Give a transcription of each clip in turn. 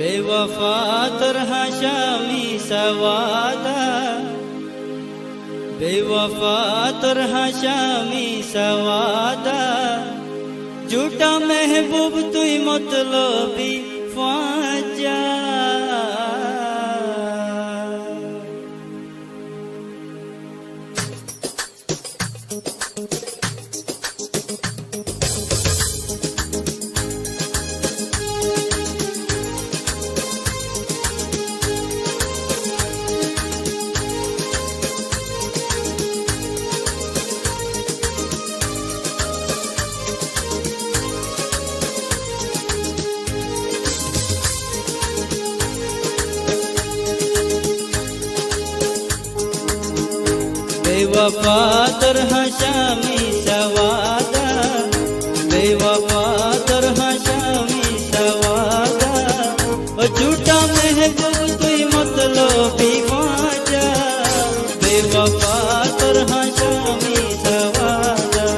बेवफा तरहा शामी सवादा, बेवफा तरहा शामी सवादा, झूठा महबूब तुई मतलबी फाजा। बेवफा तरहा शामी सवादा, बेवफा तरहा शामी सवादा, झूठा महबूब तुई मतलबी फाजा। बेवफा तरहा शामी सवादा।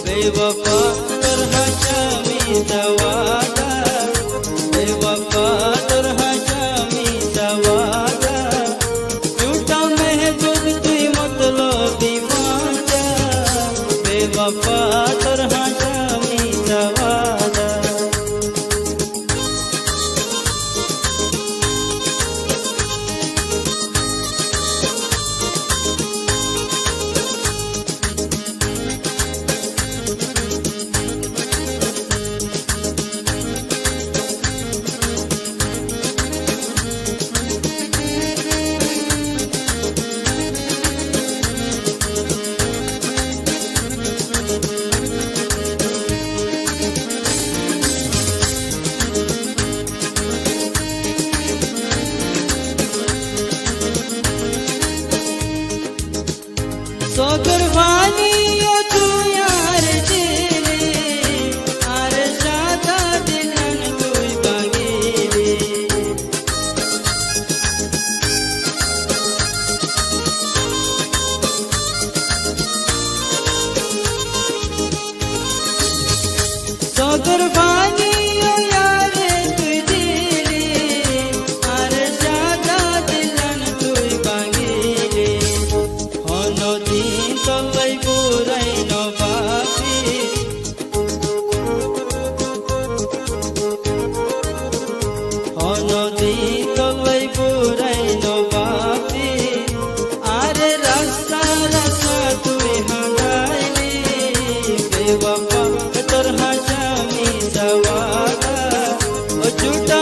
बेवफा तरहा शामी सवादा, बेवफा तरहा शामी सवादा, झूठा महबूब तुई मतलबी फाजा। बेवफा तरहा शामी सवादा। सोगरवानी ओ तू यार तेरे, आर सादा दिलन तुई बागेरे। सोगरवानी ओ यार तुई तेरे, आर सादा दिलन तुई बागेरे। होनो दिन तलै पुरै नबापी, होनो दिन तलै पुरै नबापी, आरे रास्ता रास्ता तुई हंडाइली। बेवफा तरहा शामी सवादा, झूठा